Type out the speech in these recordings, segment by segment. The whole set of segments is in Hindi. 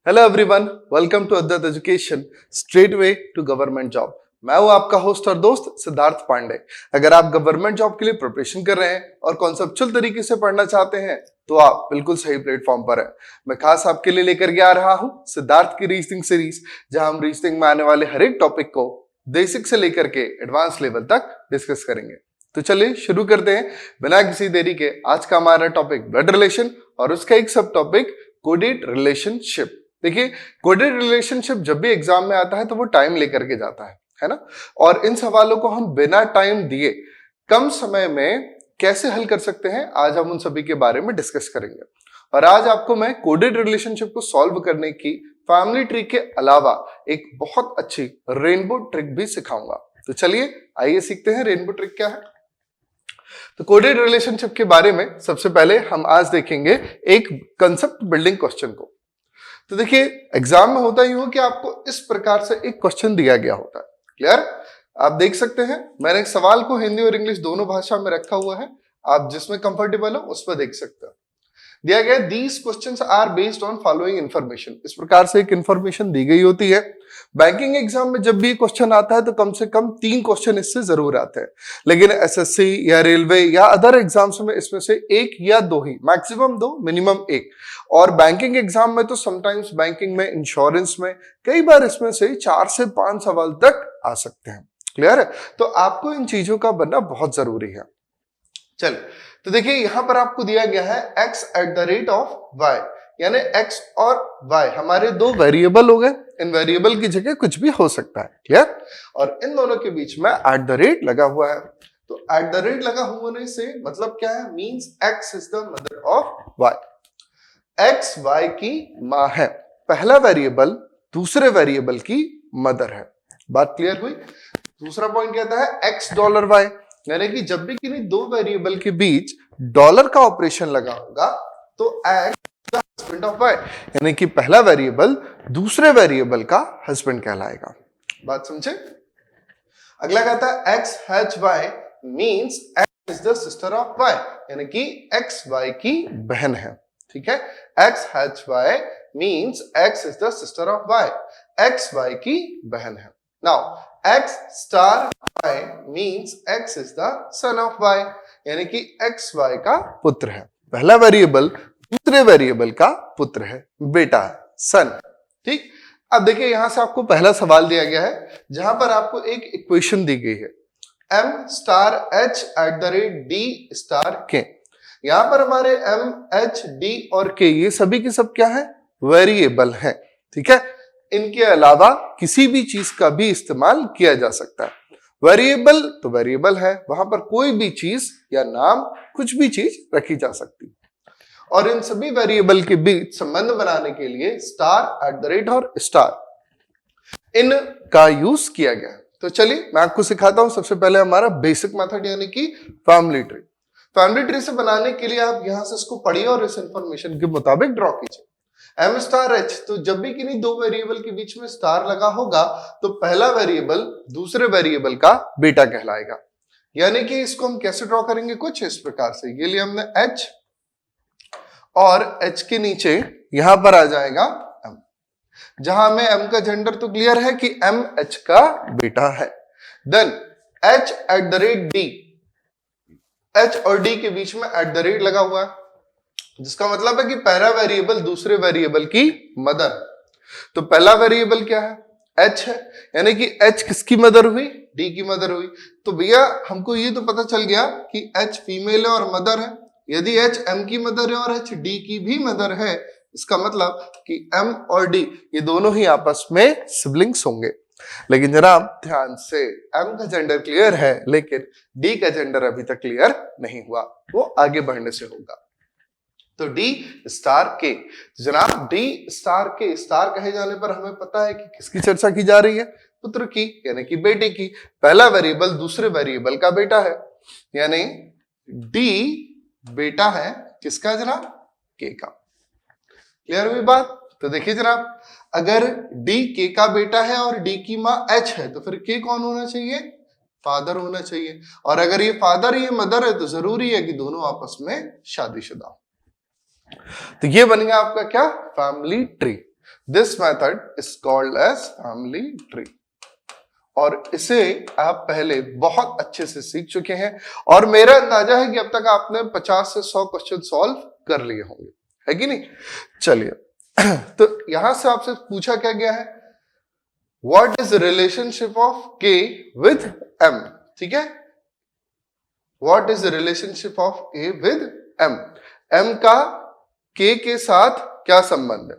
Hello everyone, welcome to Advait education straight way to government job. मैं हूं आपका होस्ट और दोस्त सिद्धार्थ पांडे। अगर आप गवर्नमेंट जॉब के लिए प्रिपरेशन कर रहे हैं और कॉन्सेप्चुअल तरीके से पढ़ना चाहते हैं तो आप बिल्कुल सही प्लेटफॉर्म पर हैं। मैं खास आपके लिए लेकर के आ रहा हूं सिद्धार्थ की रीजनिंग सीरीज, जहां हम रीजनिंग में आने वाले हर एक टॉपिक को बेसिक से लेकर के एडवांस लेवल तक डिस्कस करेंगे। तो चलिए शुरू करते हैं बिना किसी देरी के। आज का हमारा टॉपिक ब्लड रिलेशन और उसका एक सब टॉपिक कोडेड रिलेशनशिप। देखिए, कोडेड रिलेशनशिप जब भी एग्जाम में आता है तो वो टाइम लेकर के जाता है ना। और इन सवालों को हम बिना टाइम दिए कम समय में कैसे हल कर सकते हैं, आज हम उन सभी के बारे में डिस्कस करेंगे। और आज आपको मैं कोडेड रिलेशनशिप को सॉल्व करने की फैमिली ट्री के अलावा एक बहुत अच्छी रेनबो ट्रिक भी सिखाऊंगा। तो चलिए आइए सीखते हैं रेनबो ट्रिक क्या है। तो कोडेड रिलेशनशिप के बारे में सबसे पहले हम आज देखेंगे एक कंसेप्ट बिल्डिंग क्वेश्चन को। तो देखिए, एग्जाम में होता ही हो कि आपको इस प्रकार से एक क्वेश्चन दिया गया होता है। क्लियर? आप देख सकते हैं, मैंने एक सवाल को हिंदी और इंग्लिश दोनों भाषा में रखा हुआ है। आप जिसमें कंफर्टेबल हो उस पर देख सकते हो। दिया गया these questions are based on following information. इस प्रकार से एक इंफॉर्मेशन दी गई होती है। बैंकिंग एग्जाम में जब भी क्वेश्चन आता है तो कम से कम 3 क्वेश्चन इससे जरूर आते हैं, लेकिन एसएससी या रेलवे या अदर एग्जाम्स में इसमें से 1 या 2 ही, मैक्सिमम 2, मिनिमम 1। और बैंकिंग एग्जाम में तो समटाइम्स बैंकिंग में, इंश्योरेंस में कई बार इसमें से 4 से 5 सवाल तक आ सकते हैं। क्लियर है? तो आपको इन चीजों का बनना बहुत जरूरी है। चलिए, तो देखिए यहां पर आपको दिया गया है x eight the rate of y, यानी x और y हमारे 2 वेरिएबल हो गए। इन वेरिएबल की जगह कुछ भी हो सकता है। क्लियर? और इन दोनों के बीच में एट द रेट लगा हुआ है। तो एट द रेट लगा होने से मतलब क्या है? Means x is the mother of y। x y की मां है। पहला वेरिएबल दूसरे वेरिएबल की मदर है। बात क्लियर हुई? दूसरा पॉइंट कहता है x डॉलर y, यानी कि जब भी किन्हीं 2 वेरिएबल के बीच डॉलर का ऑपरेशन लगा होगा तो x the husband of y, यानी कि पहला वेरिएबल दूसरे वेरिएबल का हस्बैंड कहलाएगा। बात समझे? अगला कहता है x hatch y means x is the sister of y, यानी कि x y की बहन है। ठीक है? x hatch y means x is the sister of y, x y की बहन है। Now x star y means x is the son of y, यानी कि x y का पुत्र है। पहला वेरिएबल दूसरे वेरिएबल का पुत्र है, बेटा है, सन। ठीक? अब देखिए यहां से आपको पहला सवाल दिया गया है जहां पर आपको एक इक्वेशन दी गई है m star h at the rate d star k। यहां पर हमारे m h d और k ये सभी के सब क्या है? वेरिएबल है। ठीक है? इनके अलावा किसी भी चीज का भी इस्तेमाल किया जा सकता है। वेरिएबल तो वेरिएबल है, वहां पर कोई भी चीज या नाम, कुछ भी चीज रखी जा सकती है। और इन सभी वेरिएबल के बीच संबंध बनाने के लिए स्टार, एट द रेट और स्टार इन का यूज किया गया। तो चलिए मैं आपको सिखाता हूं सबसे पहले हमारा बेसिक मेथड, यानी कि फैमिली ट्री। फैमिली ट्री से बनाने के लिए आप यहां से इसको पढ़िए और इस इंफॉर्मेशन के मुताबिक ड्रॉ कीजिए। m स्टार h, तो जब भी किन्हीं 2 वेरिएबल के बीच में स्टार लगा होगा तो पहला वेरिएबल दूसरे वेरिएबल का बेटा कहलाएगा। यानी कि इसको हम कैसे ड्रॉ करेंगे? कुछ इस प्रकार से। ये लिया हमने h और h के नीचे यहां पर आ जाएगा m। जहां में m का जेंडर तो क्लियर है कि m h का बेटा है। Then h at the rate d, h और d के बीच में एट द रेट लगा हुआ है, जिसका मतलब है कि पहला वेरिएबल दूसरे वेरिएबल की मदर। तो पहला वेरिएबल क्या है? h है, यानी कि h किसकी मदर हुई? d की मदर हुई। तो भैया हमको ये तो पता चल गया कि h फीमेल है और मदर है। यदि h m की मदर है और h d की भी मदर है, इसका मतलब कि m और d ये दोनों ही आपस में सिबलिंग्स होंगे। लेकिन जनाब ध्यान से, m का जेंडर क्लियर है लेकिन d का जेंडर अभी तक क्लियर नहीं हुआ, वो आगे बढ़ने से होगा। तो D स्टार के, जनाब D स्टार के स्टार कहे जाने पर हमें पता है कि किसकी चर्चा की जा रही है? पुत्र की, यानी कि बेटे की। पहला वेरिएबल दूसरे वेरिएबल का बेटा है, यानी D बेटा है किसका जनाब? K का। क्लियर हुई बात? तो देखिए जनाब, अगर D K का बेटा है और D की मां H है तो फिर K कौन होना चाहिए? फादर होना चाहिए। और अगर ये फादर ये मदर है तो जरूरी है कि दोनों आपस में शादीशुदा हो। तो ये बन गया आपका क्या? Family tree. This method is called as family tree. और इसे आप पहले बहुत अच्छे से सीख चुके हैं और मेरा अंदाजा है कि अब तक आपने 50 से 100 क्वेश्चन सॉल्व कर लिए होंगे, है कि नहीं? चलिए तो यहां से आपसे पूछा क्या गया है, व्हाट इज रिलेशनशिप ऑफ के विद एम। ठीक है, व्हाट इज रिलेशनशिप ऑफ के विद एम। एम का के साथ क्या संबंध है,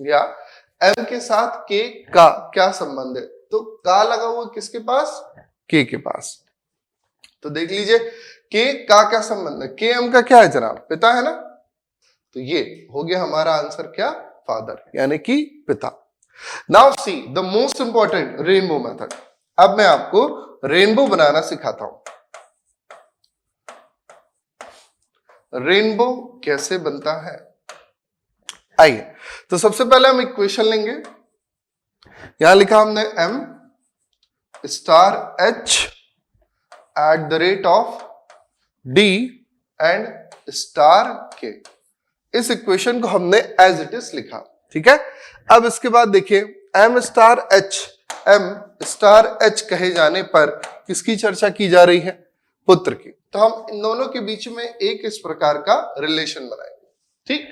या एम के साथ के का क्या संबंध है। तो का लगा हुआ किसके पास, के पास। तो देख लीजिए के का क्या संबंध है, के एम का क्या है जनाब, पिता है ना। तो ये हो गया हमारा आंसर क्या, फादर, यानी कि पिता। Now see the most important rainbow method. अब मैं आपको रेनबो बनाना सिखाता हूं। रेनबो कैसे बनता है, आइए। तो सबसे पहले हम इक्वेशन लेंगे। यहां लिखा हमने m star h at the rate of d and star k। इस इक्वेशन को हमने एज इट इज लिखा, ठीक है। अब इसके बाद देखिए m स्टार h कहे जाने पर किसकी चर्चा की जा रही है, पुत्र की। तो हम इन दोनों के बीच में एक इस प्रकार का रिलेशन बनाएंगे, ठीक।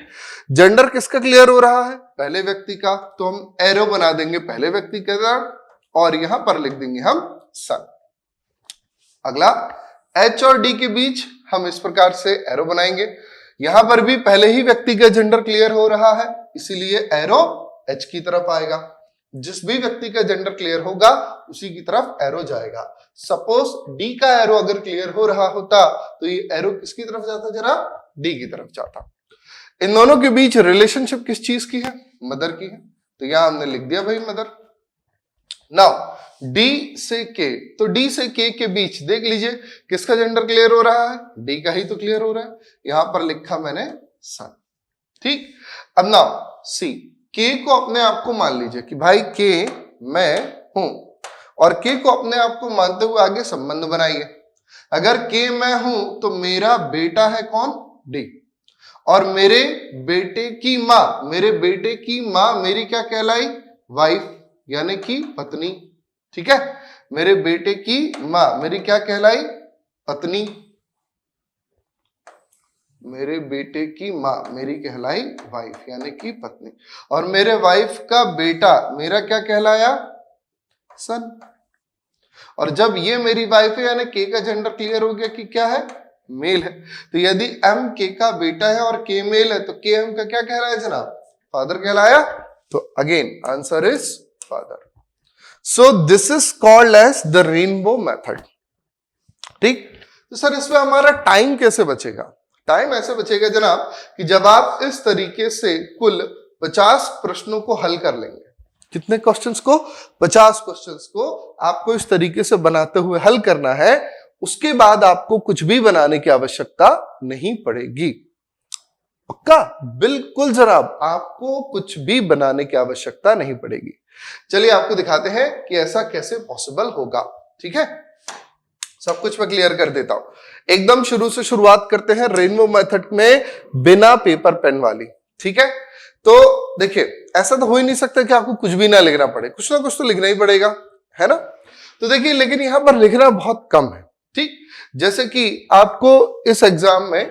जेंडर किसका क्लियर हो रहा है, पहले व्यक्ति का, तो हम एरो बना देंगे पहले व्यक्ति के साथ और यहां पर लिख देंगे हम सन। अगला H और D के बीच हम इस प्रकार से एरो बनाएंगे। यहां पर भी पहले ही व्यक्ति का जेंडर क्लियर हो रहा है, इसीलिए एरो H की तरफ आएगा। जिस भी व्यक्ति का जेंडर क्लियर होगा उसी की तरफ एरो जाएगा। सपोज D का एरो अगर क्लियर हो रहा होता तो ये एरो किसकी तरफ जाता, जरा D की तरफ जाता। इन दोनों के बीच रिलेशनशिप किस चीज की है, मदर की है। तो यहां हमने लिख दिया भाई मदर। नाउ D से K, तो D से K के बीच देख लीजिए किसका जेंडर क्लियर हो रहा है, D का ही तो क्लियर हो रहा है। यहां पर लिखा मैंने सन, ठीक। अब नाउ सी K को अपने आप को मान लीजिए कि भाई K मैं हूं, और K को अपने आप को मानते हुए आगे संबंध बनाइए। अगर K मैं हूं तो मेरा बेटा है कौन, D, और मेरे बेटे की मां, मेरे बेटे की मां मेरी क्या कहलाई, वाइफ, यानी कि पत्नी, ठीक है। मेरे बेटे की मां मेरी क्या कहलाई, पत्नी। मेरे बेटे की मां मेरी कहलाई वाइफ, यानी कि पत्नी। और मेरे वाइफ का बेटा मेरा क्या कहलाया, सन। और जब ये मेरी वाइफ है यानी के का जेंडर क्लियर हो गया कि क्या है, मेल है। तो यदि एम के का बेटा है और के मेल है तो के एम का क्या कह रहा है जनाब, फादर कहलाया। तो again answer is father. So this is called as the rainbow method, ठीक। तो सर इसमें हमारा टाइम कैसे बचेगा, टाइम ऐसे बचेगा जनाब कि जब आप इस तरीके से कुल 50 प्रश्नों को हल कर लेंगे। कितने क्वेश्चंस को, 50 क्वेश्चंस को आपको इस तरीके से बनाते हुए हल करना है। उसके बाद आपको कुछ भी बनाने की आवश्यकता नहीं पड़ेगी। पक्का, बिल्कुल जनाब, आपको कुछ भी बनाने की आवश्यकता नहीं पड़ेगी। चलिए आपको दिखाते हैं कि ऐसा कैसे पॉसिबल होगा, ठीक है। सब कुछ मैं क्लियर कर देता हूं। एकदम शुरू से शुरुआत करते हैं रेनबो मेथड में बिना पेपर पेन वाली, ठीक है। तो देखिए ऐसा तो हो ही नहीं सकता कि आपको कुछ भी ना लिखना पड़े, कुछ ना कुछ तो लिखना ही पड़ेगा, है ना। तो देखिए लेकिन यहां पर लिखना बहुत कम है, ठीक। जैसे कि आपको इस एग्जाम में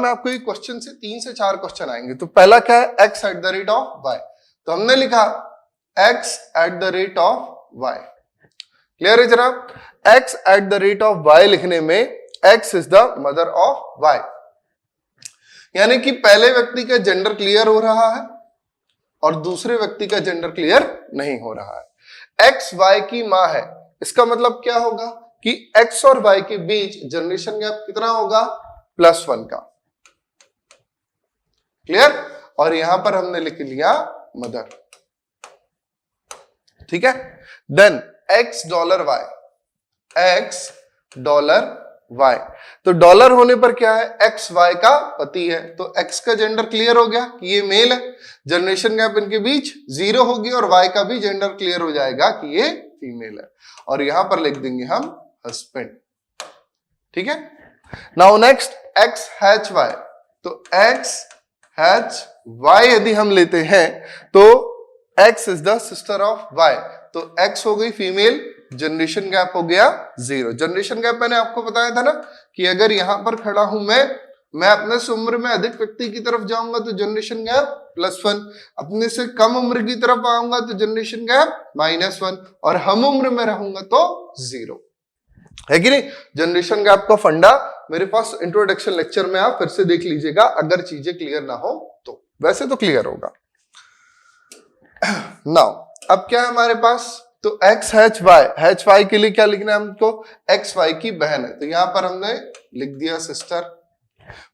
आपको एक क्वेश्चन से 3 से 4 क्वेश्चन आएंगे। तो पहला क्या है, x eight the rate of y। तो हमने लिखा x eight the rate of y, clear है जनाब। x eight the rate of y लिखने में x is the mother of y, यानी कि पहले व्यक्ति का जेंडर क्लियर हो रहा है और दूसरे व्यक्ति का जेंडर क्लियर नहीं हो रहा है। x y की मां है, इसका मतलब क्या होगा कि x और y के बीच जनरेशन गैप कितना होगा, +1 का, क्लियर। और यहां पर हमने लिख लिया मदर, ठीक है। Then x dollar y, x dollar y। तो डॉलर होने पर क्या है, x y का पति है, तो x का जेंडर क्लियर हो गया कि ये मेल है। जनरेशन गैप इनके बीच 0 होगी और y का भी जेंडर क्लियर हो जाएगा कि ये फीमेल है। और यहां पर लिख देंगे हम हस्बैंड, ठीक है। Now next x hatch y, तो x हैच y यदि हम लेते हैं तो x is the sister of y, तो x हो गई फीमेल, जनरेशन गैप हो गया 0। जनरेशन गैप मैंने आपको बताया था ना कि अगर यहां पर खड़ा हूं मैं अपने से उम्र में अधिक व्यक्ति की तरफ जाऊंगा तो जनरेशन गैप +1, अपने से कम उम्र की तरफ आऊंगा तो जनरेशन गैप -1, और हम उम्र में रहूंगा तो 0 है कि नहीं। जनरेशन गैप का फंडा मेरे पास इंट्रोडक्शन लेक्चर में आप फिर से देख लीजिएगा अगर चीजें क्लियर ना हो तो, वैसे तो क्लियर होगा। नाउ अब क्या है हमारे पास, तो x हैच वाई के लिए क्या लिखना है हमको, x y की बहन है, तो यहां पर हमने लिख दिया सिस्टर।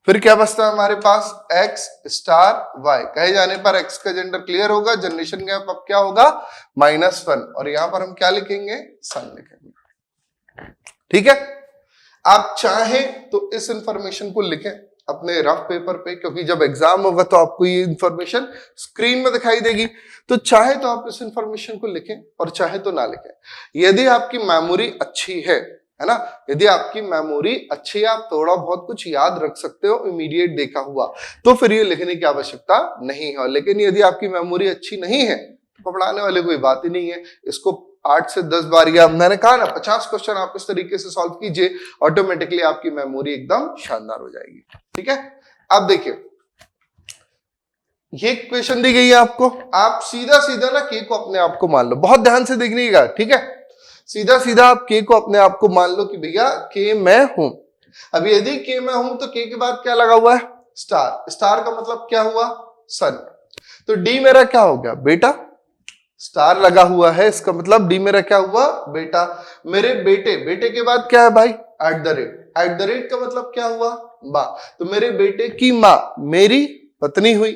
फिर क्या बचता है हमारे पास, x स्टार y, कहे जाने पर x का जेंडर क्लियर होगा, जनरेशन गैप अब क्या होगा -1, और यहां पर हम क्या लिखेंगे, सन लिखेंगे। ठीक है, आप चाहें तो इस इंफॉर्मेशन को लिखें अपने रफ पेपर पे, क्योंकि जब एग्जाम होगा तो आपको ये इंफॉर्मेशन स्क्रीन में दिखाई देगी, तो चाहे तो आप इस इंफॉर्मेशन को लिखें और चाहे तो ना लिखें। यदि आपकी मेमोरी अच्छी है ना, यदि आपकी मेमोरी अच्छी है, आप थोड़ा बहुत कुछ याद रख सकते हो इमीडिएट देखा हुआ, तो फिर ये लिखने की आवश्यकता नहीं है। लेकिन यदि आपकी मेमोरी अच्छी नहीं है तो पढ़ाने वाले कोई बात ही नहीं है, इसको 8 से 10 बार, या मैंने कहा ना 50 क्वेश्चन आप इस तरीके से सॉल्व कीजिए, ऑटोमेटिकली आपकी मेमोरी एकदम शानदार हो जाएगी। ठीक है, अब देखिए ये क्वेश्चन दी गई है आपको, आप सीधा सीधा ना के को अपने आप को मान लो, बहुत ध्यान से देखिएगा। ठीक है, सीधा सीधा आप के को अपने आप को मान लो कि भैया के मैं हूं। अब यदि के मैं हूं तो के के बाद क्या लगा हुआ है, स्टार, स्टार का मतलब क्या हुआ, सन, तो डी मेरा क्या हो गया, बेटा, स्टार लगा हुआ है इसका मतलब डी मेरा क्या हुआ, बेटा। मेरे बेटे, बेटे के बाद क्या है भाई, एट द रेट का मतलब क्या हुआ, माँ, तो मेरे बेटे की माँ मेरी पत्नी हुई,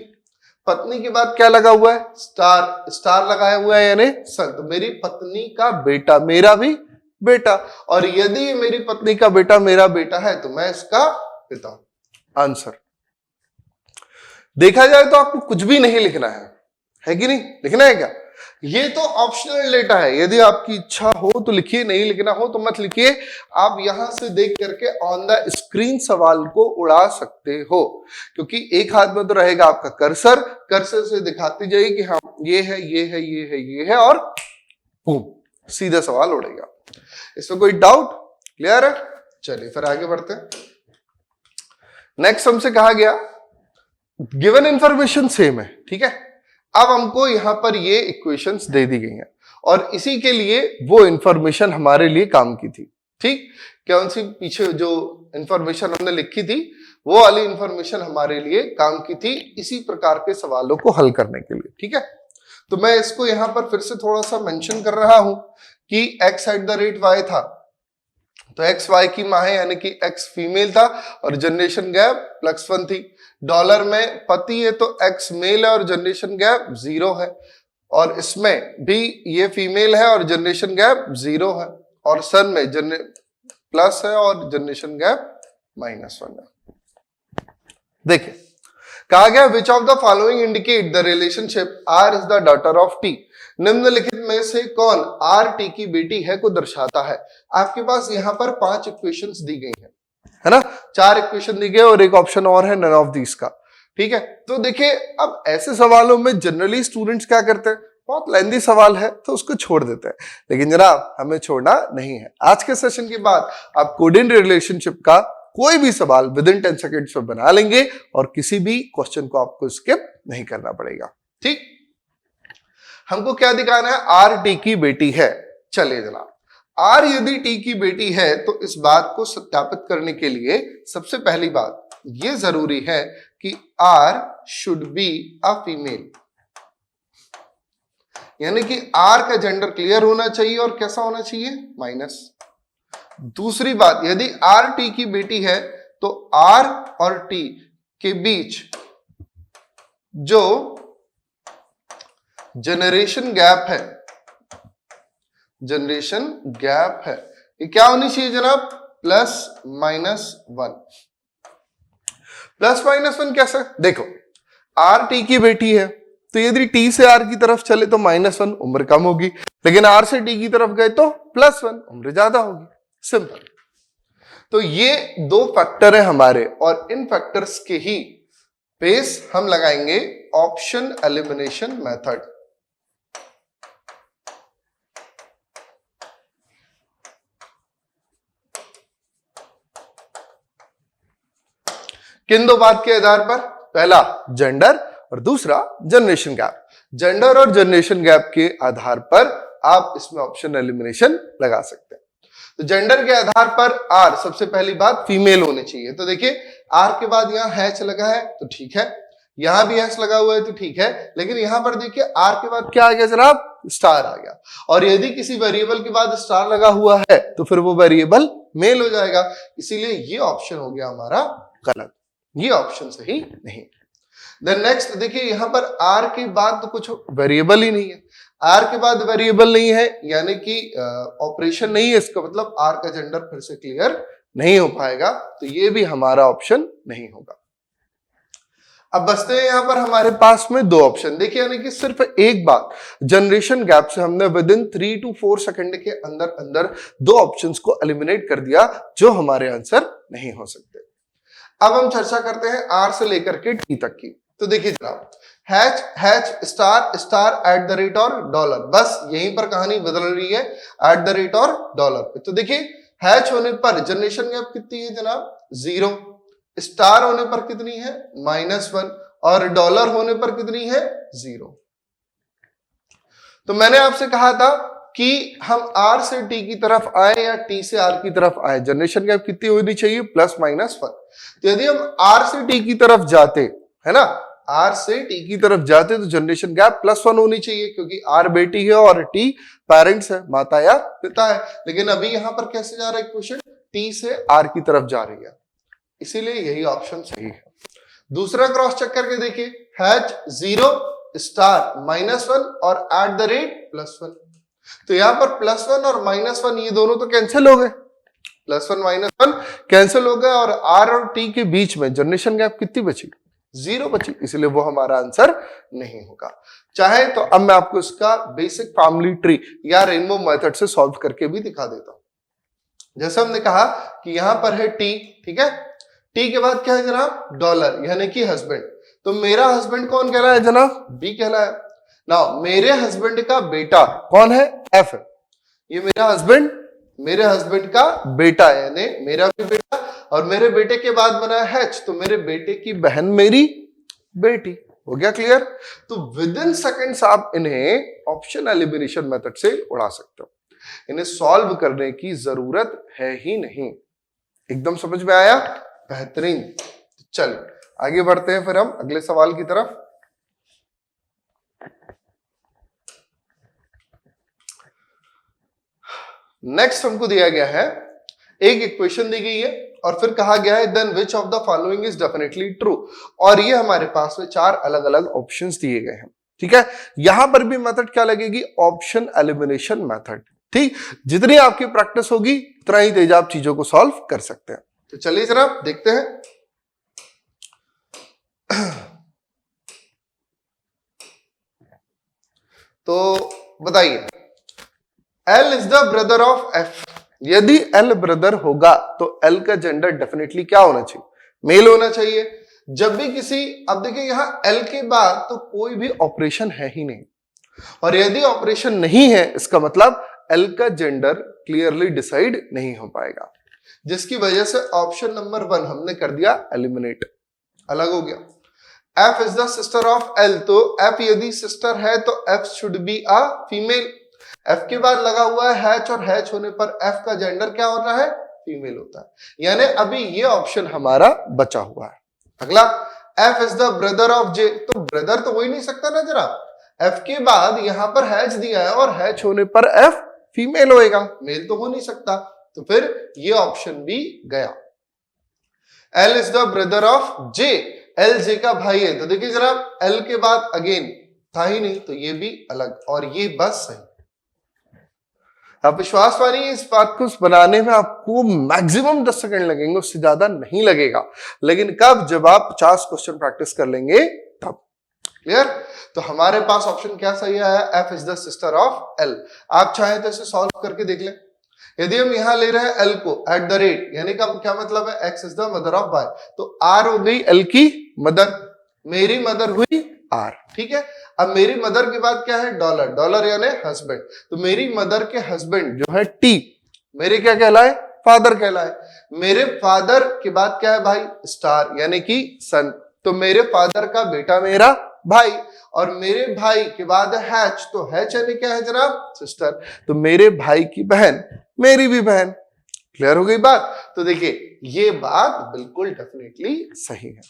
पत्नी के बाद क्या लगा हुआ है, स्टार, स्टार लगाया हुआ है यानी सन, तो मेरी पत्नी का बेटा मेरा भी बेटा, और यदि मेरी पत्नी का बेटा मेरा बेटा है तो मैं इसका पिता हूं। आंसर देखा जाए तो आपको कुछ भी नहीं लिखना है कि नहीं, लिखना है क्या, ये तो ऑप्शनल डेटा है, यदि आपकी इच्छा हो तो लिखिए, नहीं लिखना हो तो मत लिखिए। आप यहां से देख करके ऑन द स्क्रीन सवाल को उड़ा सकते हो, क्योंकि एक हाथ में तो रहेगा आपका कर्सर, कर्सर से दिखाती जाएगी कि हाँ ये है ये है ये है ये है, और बूम सीधा सवाल उड़ेगा। इसमें कोई डाउट, क्लियर है। चलिए फिर आगे बढ़ते हैं। नेक्स्ट हमसे कहा गया गिवन इंफॉर्मेशन सेम है, ठीक है, अब हमको यहां पर ये इक्वेशंस दे दी गई हैं और इसी के लिए वो इंफॉर्मेशन हमारे लिए काम की थी। ठीक, कौन सी, पीछे जो इंफॉर्मेशन हमने लिखी थी वो वाली इंफॉर्मेशन हमारे लिए काम की थी इसी प्रकार के सवालों को हल करने के लिए। ठीक है, तो मैं इसको यहां पर फिर से थोड़ा सा मेंशन कर रहा हूं कि x eight the rate y था, तो x y की माँ है यानी कि x फीमेल था और जनरेशन गैप +1 थी। डॉलर में पति है तो x मेल है और जनरेशन गैप 0 है, और इसमें भी ये फीमेल है और जनरेशन गैप 0 है, और सन में प्लस है और जनरेशन गैप -1 है। देखिए कहा गया which of the following indicate the relationship R is the daughter of T, निम्नलिखित में से कौन आर टी की बेटी है को दर्शाता है। आपके पास यहाँ पर 5 इक्वेशंस दी गई है ना, 4 इक्वेशन दी गई और एक ऑप्शन और है नन ऑफ दीस का। ठीक है, तो देखिए अब ऐसे सवालों में जनरली स्टूडेंट्स क्या करते हैं, बहुत लेंथी सवाल है तो उसको छोड़ देते हैं, लेकिन जनाब हमें छोड़ना नहीं है। आज के सेशन के बाद आप कोऑर्डिनेट रिलेशनशिप का कोई भी सवाल विद इन 10 सेकेंड्स में बना लेंगे और किसी भी क्वेश्चन को आपको स्किप नहीं करना पड़ेगा। ठीक, हमको क्या दिखाना है, आर टी की बेटी है। चलिए जनाब, आर यदि टी की बेटी है तो इस बात को सत्यापित करने के लिए सबसे पहली बात यह जरूरी है कि R should be a female, यानी कि आर का जेंडर क्लियर होना चाहिए और कैसा होना चाहिए, माइनस। दूसरी बात, यदि आर टी की बेटी है तो आर और टी के बीच जो जनरेशन गैप है, जनरेशन गैप है, ये क्या होनी चाहिए जनाब, +-1। +-1 कैसे, देखो आर टी की बेटी है तो यदि टी से आर की तरफ चले तो -1 उम्र कम होगी, लेकिन आर से टी की तरफ गए तो +1 उम्र ज्यादा होगी। सिंपल। तो ये 2 फैक्टर है हमारे और इन फैक्टर्स के ही पेस हम लगाएंगे ऑप्शन एलिमिनेशन मेथड। किन दो बात के आधार पर? पहला जेंडर और दूसरा जनरेशन गैप। जेंडर और जनरेशन गैप के आधार पर आप इसमें ऑप्शन एलिमिनेशन लगा सकते हैं। तो जेंडर के आधार पर आर, सबसे पहली बात फीमेल होनी चाहिए। तो देखिए आर के बाद यहाँ हैच लगा है तो ठीक है, यहां भी हैच लगा हुआ है तो ठीक है, लेकिन यहां पर देखिए आर के बाद क्या आ गया जनाब? स्टार आ गया। और यदि किसी वेरिएबल के बाद स्टार लगा हुआ है तो फिर वो वेरिएबल मेल हो जाएगा, इसीलिए ये ऑप्शन हो गया हमारा गलत, ये ऑप्शन सही नहीं। देन नेक्स्ट देखिए यहां पर आर के बाद तो कुछ वेरिएबल ही नहीं है। आर के बाद वेरिएबल नहीं है यानी कि ऑपरेशन नहीं है, इसका मतलब आर का जेंडर फिर से क्लियर नहीं हो पाएगा, तो ये भी हमारा ऑप्शन नहीं होगा। अब बचते हैं यहां पर हमारे पास में दो ऑप्शन। देखिए यानी कि सिर्फ एक बात, जनरेशन गैप से हमने विद इन 3 to 4 सेकंड के अंदर अंदर दो ऑप्शंस को एलिमिनेट कर दिया जो हमारे आंसर नहीं हो सकते। अब हम चर्चा करते हैं आर से लेकर के टी तक की। तो देखिए जनाब hatch hatch star star eight the rate और डॉलर, बस यहीं पर कहानी बदल रही है एट द रेट और डॉलर पे। तो देखिए हैच होने पर जनरेशन गैप कितनी है जनाब? 0। स्टार होने पर कितनी है? -1। और डॉलर होने पर कितनी है? 0। तो मैंने आपसे कहा था कि हम आर से टी की तरफ आए या टी से आर की तरफ आए, जनरेशन गैप कितनी होनी चाहिए? +-1। तो यदि हम आर से टी की तरफ जाते है ना, आर से टी की तरफ जाते तो जनरेशन गैप +1 होनी चाहिए, क्योंकि आर बेटी है और टी पेरेंट्स है, माता या पिता है। लेकिन अभी यहां पर कैसे जा रहा है क्वेश्चन? टी से आर की तरफ जा रही है, इसीलिए यही ऑप्शन सही है। दूसरा क्रॉस चेक करके देखिए हैच 0 स्टार -1 और एट द रेट +1। तो यहां पर +1 और -1 ये दोनों तो कैंसिल हो गए, +1 -1 कैंसिल हो गए, और आर और टी के बीच में जनरेशन गैप कितनी बची? 0 बची, इसलिए वो हमारा आंसर नहीं होगा। चाहे तो अब मैं आपको इसका बेसिक फैमिली ट्री या रेनबो मेथड से सॉल्व करके भी दिखा देता हूं। जैसे हमने कहा कि यहां पर है टी, ठीक है, टी के बाद क्या है जनाब? डॉलर, यानी कि हस्बैंड। तो मेरा हस्बैंड कौन कहलाया जनाब? बी कहलाया। नाउ मेरे हस्बैंड का बेटा कौन है? एफ है। ये मेरा हस्बैंड का बेटा है, यानी मेरा भी बेटा, और मेरे बेटे के बाद बना है एच, तो मेरे बेटे की बहन मेरी बेटी। हो गया क्लियर? तो विद इन सेकेंड्स आप इन्हें ऑप्शन एलिमिनेशन मेथड से उड़ा सकते हो, इन्हें सॉल्व करने की जरूरत है ही नहीं। एकदम समझ में आया? बेहतरीन। चलिए आगे बढ़ते हैं फिर हम अगले सवाल की तरफ। नेक्स्ट हमको दिया गया है, एक इक्वेशन दी गई है और फिर कहा गया है then which of the following is definitely true, और ये हमारे पास में 4 अलग अलग ऑप्शंस दिए गए हैं। ठीक है, यहां पर भी मेथड क्या लगेगी? Option elimination method. ठीक, जितनी आपकी प्रैक्टिस होगी उतना ही तेज आप चीजों को सॉल्व कर सकते हैं। तो चलिए जरा देखते हैं। तो बताइए L is the brother of F। यदि L ब्रदर होगा तो L का जेंडर डेफिनेटली क्या होना चाहिए? मेल होना चाहिए। जब भी किसी, अब देखिए यहां L के बाद तो कोई भी ऑपरेशन है ही नहीं, और यदि ऑपरेशन नहीं है इसका मतलब L का जेंडर क्लियरली डिसाइड नहीं हो पाएगा, जिसकी वजह से ऑप्शन नंबर 1 हमने कर दिया एलिमिनेट, अलग हो गया। F is the sister of L, तो F यदि सिस्टर है तो F should be a female. F के बाद लगा हुआ है हैच, और हैच होने पर F का जेंडर क्या होता है? फीमेल होता है, यानी अभी ये ऑप्शन हमारा बचा हुआ है। अगला F is the brother of J, तो ब्रदर तो हो ही नहीं सकता ना जरा, F के बाद यहां पर हैच दिया है और हैच होने पर F फीमेल होएगा, मेल तो हो नहीं सकता, तो फिर ये ऑप्शन भी गया। L is the brother of J, L J का भाई है, तो देखिए जरा L के बाद अगेन था ही नहीं, तो ये भी अलग, और ये बस सही। आप विश्वास मानिए इस बात को बनाने में आपको मैक्सिमम 10 सेकंड लगेंगे, उससे ज्यादा नहीं लगेगा, लेकिन कब? जब आप 50 क्वेश्चन प्रैक्टिस कर लेंगे तब। क्लियर? तो हमारे पास ऑप्शन क्या सही आया? F is the sister of L। आप चाहे तो इसे सॉल्व करके देख लें। यदि हम यहां ले रहे हैं L को एट द रेट, यानी का क्या मतलब है? X is the mother of Y, तो R हो गई L की मदर, मेरी मदर हुई आर, ठीक है। अब मेरी मदर के बाद क्या है, डॉलर, डॉलर यानी हस्बैंड, तो मेरी मदर के हस्बैंड जो है टी, मेरे क्या कहलाए, फादर कहलाए। मेरे फादर के बाद क्या है भाई, स्टार यानी कि सन, तो मेरे फादर का बेटा मेरा भाई, और मेरे भाई के बाद हैच, तो हैच यानी क्या है जनाब, सिस्टर, तो मेरे भाई की बहन मेरी भी बहन। क्लियर हो गई बात। तो देखिए ये बात बिल्कुल डेफिनेटली सही है।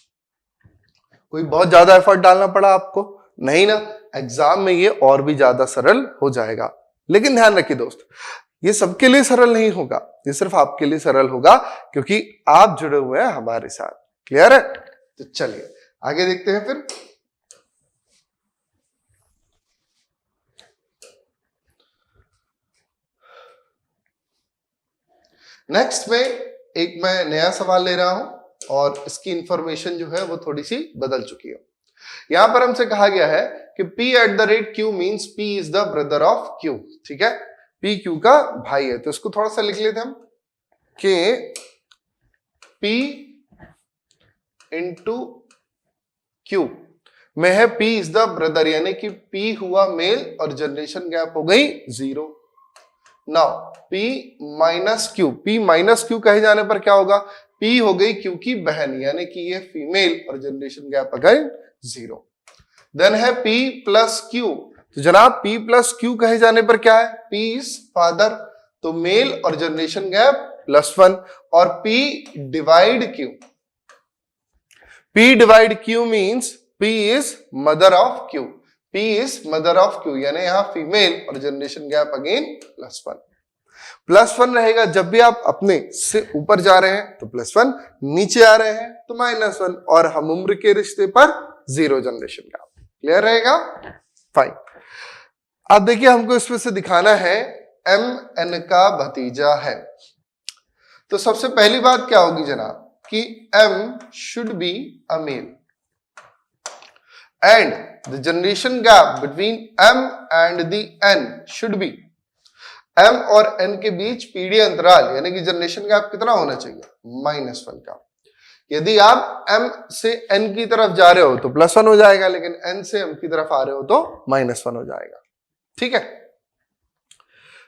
कोई बहुत ज्यादा एफर्ट डालना पड़ा आपको नहीं ना, एग्जाम में ये और भी ज्यादा सरल हो जाएगा। लेकिन ध्यान रखिए दोस्त, ये सबके लिए सरल नहीं होगा, ये सिर्फ आपके लिए सरल होगा क्योंकि आप जुड़े हुए हैं हमारे साथ। क्लियर है? तो चलिए आगे देखते हैं फिर। नेक्स्ट में एक मैं नया सवाल ले रहा हूं और इसकी इंफॉर्मेशन जो है वो थोड़ी सी बदल चुकी है। यहां पर हमसे कहा गया है कि P@Q means P is the brother of Q, ठीक है, P Q का भाई है। तो इसको थोड़ा सा लिख लेते हम कि P इंटू Q में है P इज द ब्रदर, यानी कि P हुआ मेल और जनरेशन गैप हो गई 0। Now P minus Q, P minus Q कहे जाने पर क्या होगा, P हो गई Q की बहन, यानी कि ये फीमेल और जनरेशन गैप अगेन 0। देन है P प्लस Q, तो जनाब P प्लस Q कहे जाने पर क्या है, P इज फादर, तो मेल और जनरेशन गैप +1, और P divide Q, P divide Q means P is mother of Q, P is mother of Q, यानी यहां फीमेल और जनरेशन गैप अगेन +1। +1 रहेगा, जब भी आप अपने से ऊपर जा रहे हैं तो +1, नीचे आ रहे हैं तो -1, और हम उम्र के रिश्ते पर 0 जनरेशन गैप। क्लियर रहेगा? फाइन। अब देखिए हमको इसमें से दिखाना है MN का भतीजा है। तो सबसे पहली बात क्या होगी जनाब कि M should be a male and the generation gap between M and the N should be, M और N के बीच पीढ़ी अंतराल यानी कि जनरेशन गैप कितना होना चाहिए, -1 का। यदि आप M से N की तरफ जा रहे हो तो +1 हो जाएगा, लेकिन N से M की तरफ आ रहे हो तो -1 हो जाएगा। ठीक है,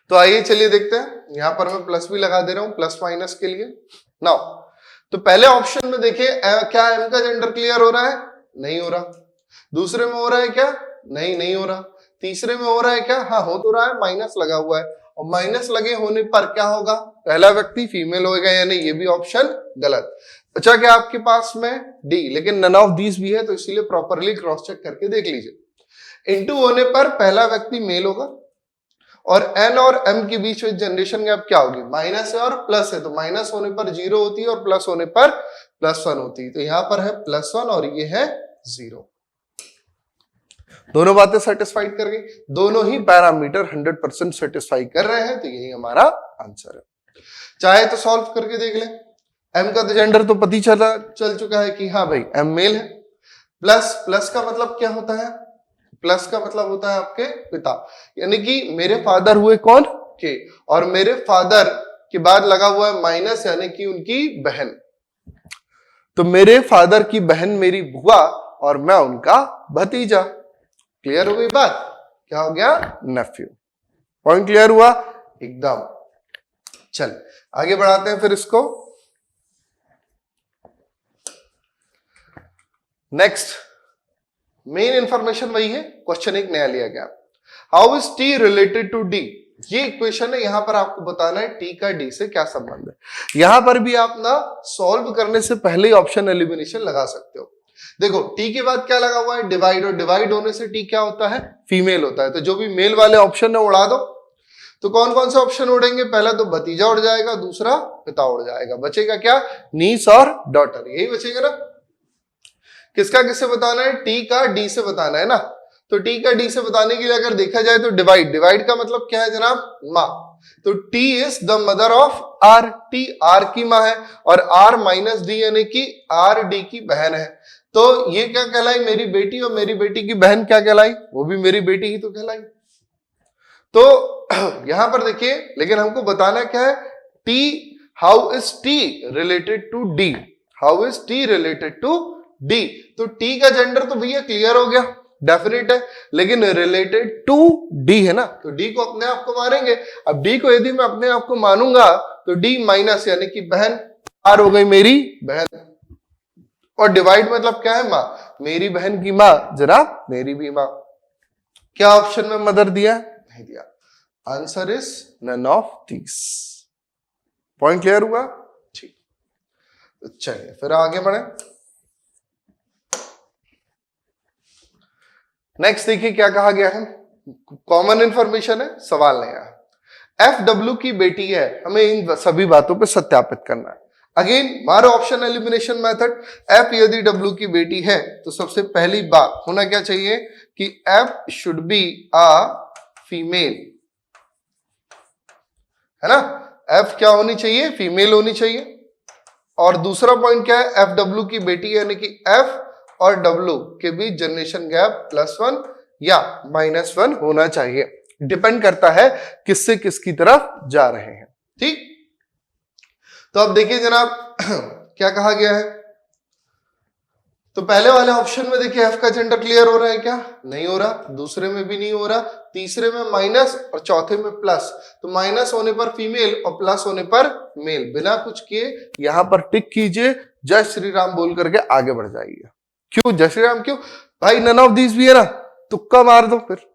तो आइए चलिए देखते हैं। यहां पर मैं प्लस भी लगा दे रहा हूं प्लस माइनस के लिए। नाउ तो पहले ऑप्शन में देखिए क्या M का जेंडर क्लियर हो रहा है, नहीं हो रहा। दूसरे में हो रहा है क्या, नहीं हो रहा। तीसरे में हो रहा है क्या, हाँ हो तो रहा है, माइनस लगा हुआ है, और माइनस लगे होने पर क्या होगा, पहला व्यक्ति फीमेल होगा, यानी ये भी ऑप्शन गलत। अच्छा क्या आपके पास में डी, लेकिन नन ऑफ दीज भी है, तो इसीलिए प्रॉपरली क्रॉस चेक करके देख लीजिए। इनटू होने पर पहला व्यक्ति मेल होगा, और N और M के बीच में जनरेशन गैप क्या होगी, माइनस है और प्लस है, तो माइनस होने पर 0 होती है और प्लस होने पर +1 होती है। तो यहां पर है +1 और ये है 0। दोनों बातें सेटिस्फाइड कर गई, दोनों ही पैरामीटर 100% सेटिस्फाई कर रहे हैं, तो यही हमारा आंसर है। चाहे तो सॉल्व करके देख ले। M का तो जेंडर तो पति चल चुका है कि हाँ भाई M मेल है। प्लस का मतलब क्या होता है, प्लस का मतलब होता है आपके पिता, यानी कि मेरे फादर हुए कौन के, और मेरे फादर के बाद लगा हुआ है माइनस, यानी कि उनकी बहन, तो मेरे फादर की बहन मेरी बुआ और मैं उनका भतीजा। क्लियर हो गई बात, क्या हो गया, नेफ्यू। पॉइंट क्लियर हुआ एकदम। चल आगे बढ़ाते हैं फिर इसको। नेक्स्ट मेन इंफॉर्मेशन वही है, क्वेश्चन एक नया लिया गया, how is T related to D. ये इक्वेशन है, यहां पर आपको बताना है टी का डी से क्या संबंध है। यहां पर भी आप ना सॉल्व करने से पहले ही ऑप्शन एलिमिनेशन लगा सकते हो। देखो टी के बाद क्या लगा हुआ है, डिवाइड, और डिवाइड होने से टी क्या होता है, फीमेल होता है, तो जो भी मेल वाले ऑप्शन है उड़ा दो। तो कौन कौन से ऑप्शन उड़ेंगे, पहला तो भतीजा उड़ जाएगा, दूसरा पिता उड़ जाएगा, बचेगा क्या, नीस और डॉटर, यही बचेगा ना। किसका किससे बताना है, टी का डी से बताना है ना। तो टी का डी से बताने के लिए अगर देखा जाए तो डिवाइड का मतलब क्या है जनाब, माँ, तो T is the mother of R, T R की माँ है, और आर माइनस डी यानी कि आर डी की बहन है। तो ये क्या कहलाई, मेरी बेटी, और मेरी बेटी की बहन क्या कहलाई, वो भी मेरी बेटी ही तो कहलाई। तो यहां पर देखिए, लेकिन हमको बताना क्या है, T, how is T related to D, how is T related to D, तो टी का जेंडर तो भैया क्लियर हो गया, डेफिनेट है, लेकिन रिलेटेड टू डी है ना, तो डी को अपने आप को मानेंगे। अब डी को यदि मैं अपने आप को मानूंगा तो डी माइनस यानी कि बहन, आर हो गई मेरी बहन, और डिवाइड मतलब क्या है, माँ, मेरी बहन की माँ जरा मेरी भी माँ। क्या ऑप्शन में मदर दिया? नहीं दिया। Answer is none of these. Point clear हुआ? ठीक, तो चलिए फिर आगे बढ़े। नेक्स्ट देखिए क्या कहा गया है, कॉमन इंफॉर्मेशन है, सवाल नहीं आया। एफ डब्ल्यू की बेटी है, हमें इन सभी बातों पे सत्यापित करना है। अगेन मारो ऑप्शन एलिमिनेशन मेथड। एफ यदि डब्ल्यू की बेटी है तो सबसे पहली बात होना क्या चाहिए कि F should be a female, है ना, एफ क्या होनी चाहिए, फीमेल होनी चाहिए। और दूसरा पॉइंट क्या है, एफ डब्ल्यू की बेटी यानी कि एफ और डब्ल्यू के बीच जनरेशन गैप +1 या -1 होना चाहिए, डिपेंड करता है किससे किसकी तरफ जा रहे हैं। ठीक, तो अब देखिए जनाब क्या कहा गया है, तो पहले वाले ऑप्शन में देखिए एफ का जेंडर क्लियर हो रहा है क्या? नहीं हो रहा, दूसरे में भी नहीं हो रहा, तीसरे में माइनस और चौथे में प्लस। तो माइनस होने पर फीमेल और प्लस होने पर मेल, बिना कुछ किए यहां पर टिक कीजिए, जय श्री राम बोल करके आगे बढ़ जाइए। क्यों जय श्री राम? क्यों भाई, नन ऑफ दीज भी है ना, तुक्का मार दो फिर,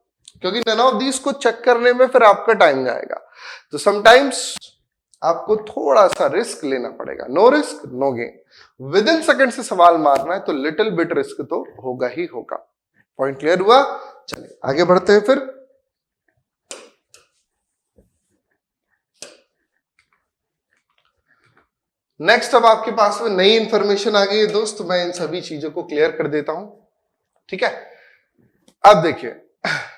क्योंकि नन ऑफ दीज को चेक करने में फिर आपका टाइम जाएगा, तो समटाइम्स आपको थोड़ा सा रिस्क लेना पड़ेगा। No risk no gain, within second से सवाल मारना है तो लिटिल बिट रिस्क तो होगा ही होगा। पॉइंट क्लियर हुआ? चलिए आगे बढ़ते हैं फिर। नेक्स्ट अब आपके पास में नई इंफॉर्मेशन आ गई है दोस्त, मैं इन सभी चीजों को क्लियर कर देता हूं, ठीक है। अब देखिए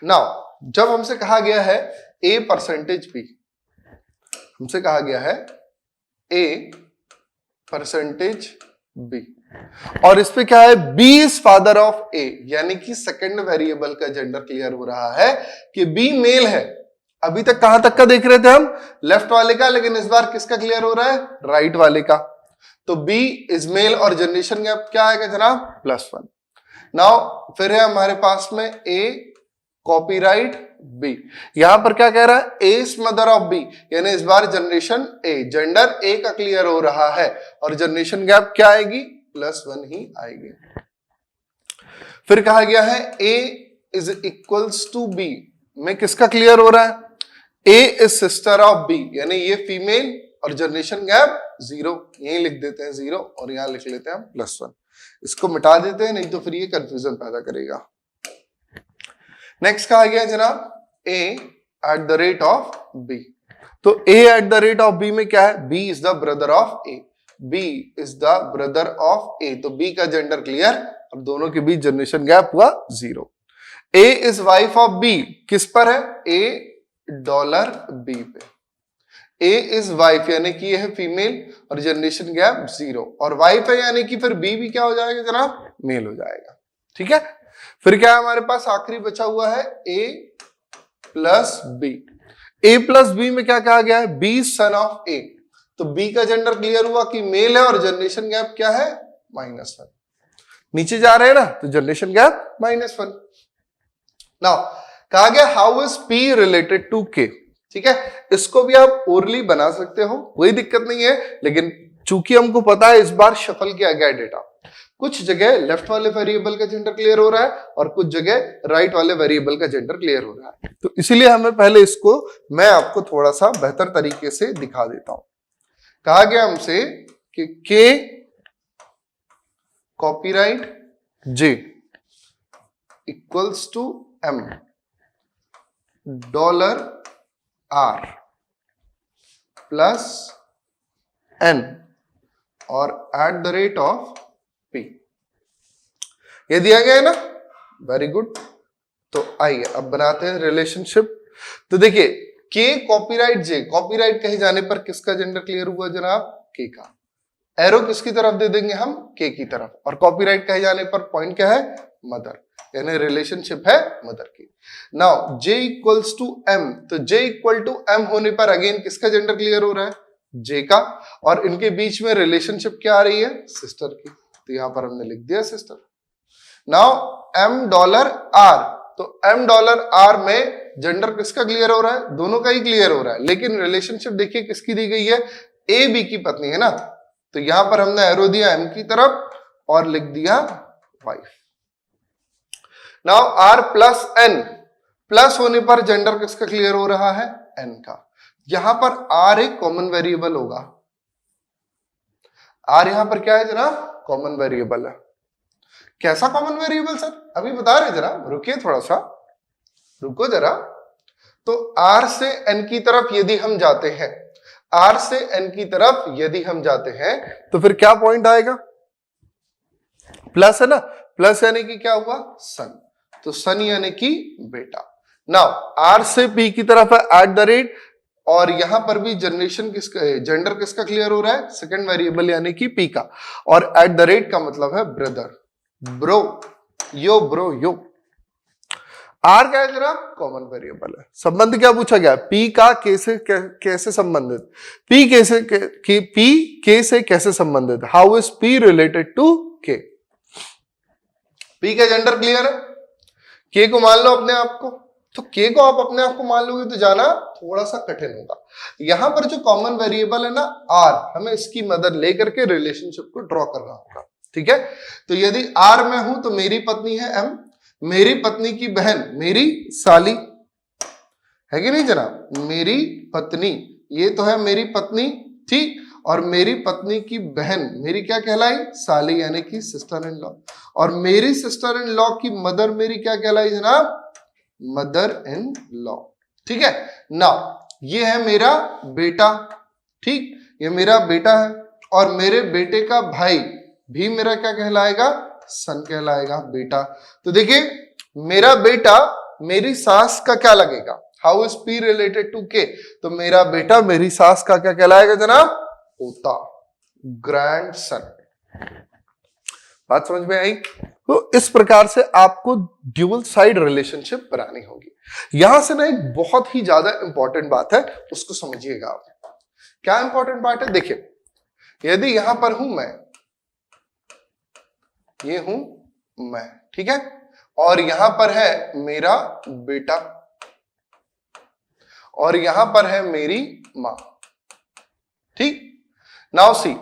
नाउ, जब हमसे कहा गया है a परसेंटेज b, हमसे कहा गया है a परसेंटेज b, और इस पे क्या है, b is father of a, यानी कि सेकंड वेरिएबल का जेंडर क्लियर हो रहा है कि b मेल है। अभी तक कहां तक का देख रहे थे हम, लेफ्ट वाले का, लेकिन इस बार किसका क्लियर हो रहा है, राइट वाले का। तो b इज मेल और जनरेशन गैप क्या आएगा जनाब, +1। नाउ फिर है हमारे पास में a कॉपीराइट b, यहां पर क्या कह रहा है, a is mother of b, यानी इस बार जनरेशन a, जेंडर a का क्लियर हो रहा है, और जनरेशन गैप क्या आएगी, +1 ही आएगी। फिर कहा गया है a is equals to b, में किसका क्लियर हो रहा है, a is sister of b, यानी ये फीमेल और जनरेशन गैप 0, यही लिख देते हैं 0 और यहां लिख लेते हैं हम +1, इसको मिटा देते हैं, नहीं तो फिर ये कंफ्यूजन पैदा करेगा। नेक्स्ट कहा गया जनाब a eight the rate of b, तो a eight the rate of b में क्या है, b is the brother of a, b is the brother of a, तो b का जेंडर क्लियर, अब दोनों के बीच जनरेशन गैप हुआ 0। a is wife of b, किस पर है, a $b पे, a इज वाइफ यानी कि ये है फीमेल और जनरेशन गैप 0, और वाइफ है यानी कि फिर b भी क्या हो जाएगा जनाब, मेल हो जाएगा, ठीक है। फिर क्या है हमारे पास आखिरी बचा हुआ है a plus b, a plus b में क्या कहा गया है, b सन ऑफ a, तो b का जेंडर क्लियर हुआ कि मेल है और जनरेशन गैप क्या है, -1, नीचे जा रहे हैं ना, तो जनरेशन गैप -1। नाउ कहा गया how is p related to k, ठीक है, इसको भी आप ओरली बना सकते हो, कोई दिक्कत नहीं है, लेकिन चूंकि हमको पता है इस बार शफल किया गया डेटा, कुछ जगह लेफ्ट वाले वेरिएबल का जेंडर क्लियर हो रहा है और कुछ जगह राइट वाले वेरिएबल का जेंडर क्लियर हो रहा है, तो इसीलिए हमें पहले इसको मैं आपको थोड़ा सा बेहतर तरीके से दिखा देता हूं। कहा गया हमसे कि k copyright j equals to m $r plus n और at the rate of p, ये दिया गया है ना, वेरी गुड। तो आइए अब बनाते हैं रिलेशनशिप। तो देखिए k कॉपीराइट j, कॉपीराइट कहे जाने पर किसका जेंडर क्लियर हुआ जनाब, k का, एरो किसकी तरफ दे देंगे हम, k की तरफ, और कॉपीराइट कहे जाने पर पॉइंट क्या है, मदर, यानी रिलेशनशिप है मदर की। Now j equals to m, तो j इक्वल टू m होने पर अगेन किसका जेंडर क्लियर हो रहा है, j का, और इनके बीच में रिलेशनशिप क्या आ रही है, सिस्टर की, तो यहां पर हमने लिख दिया सिस्टर। नाउ $M, तो $M में जेंडर किसका क्लियर हो रहा है? दोनों का ही क्लियर हो रहा है, लेकिन रिलेशनशिप देखिए किसकी दी गई है? ए बी की पत्नी है ना, तो यहां पर हमने एरो दिया M की तरफ और लिख दिया वाइफ। नाउ R+N, प्लस होने पर जेंडर किसका क्लियर हो रहा है? N का। यहां पर R एक कॉमन वेरिएबल होगा। R यहां पर क्या है जनाब? कॉमन वेरिएबल है। कैसा कॉमन वेरिएबल सर? अभी बता रहे जरा, रुकिए थोड़ा सा, रुको जरा। तो R से N की तरफ यदि हम जाते हैं, R से N की तरफ यदि हम जाते हैं तो फिर क्या पॉइंट आएगा? प्लस है ना, प्लस यानी कि क्या हुआ? सन, तो सन यानी कि बेटा। नाउ R से P की तरफ है @ और यहां पर भी जनरेशन किसका, जेंडर किसका क्लियर हो रहा है? सेकंड वेरिएबल यानी कि P का, और @ का मतलब है ब्रदर, ब्रो, यो ब्रो यो। R क्या है जरा? कॉमन वेरिएबल है। संबंध क्या पूछा गया? P का कैसे संबंधित? P K से कैसे संबंधित? How is P related to K? P का जेंडर क्लियर है, K को मान लो अपने आप को, तो K को आप अपने आप को मान लोगे तो जाना थोड़ा सा कठिन होगा। यहां पर जो कॉमन वेरिएबल है ना R, हमें इसकी मदद लेकर के रिलेशनशिप को ड्रॉ करना होगा, ठीक है। तो यदि R में हूं तो मेरी पत्नी है M, मेरी पत्नी की बहन मेरी साली है कि नहीं जनाब? मेरी पत्नी, ये तो है मेरी पत्नी थी, और मेरी पत्नी की बहन मेरी क्या कहलाई? साली यानी कि सिस्टर इन लॉ, और मेरी सिस्टर इन लॉ की मदर मेरी क्या कहलाई जनाब? मदर इन लॉ, ठीक है ना। ये है मेरा बेटा, ठीक, ये मेरा बेटा है, और मेरे बेटे का भाई भी मेरा क्या कहलाएगा? सन कहलाएगा, बेटा। तो देखिए मेरा बेटा मेरी सास का क्या लगेगा? How is P related to K? तो मेरा बेटा मेरी सास का क्या कहलाएगा जनाब? पोता, ग्रैंडसन। बात समझ में आई? तो इस प्रकार से आपको ड्यूल साइड रिलेशनशिप बनानी होगी। यहां से ना एक बहुत ही ज्यादा इंपॉर्टेंट बात है, उसको समझिएगा आप। क्या इंपॉर्टेंट बात है? देखिए यदि यहां पर हूं मैं, ये हूं मैं, ठीक है, और यहां पर है मेरा बेटा, और यहां पर है मेरी मां, ठीक। नाउ सी,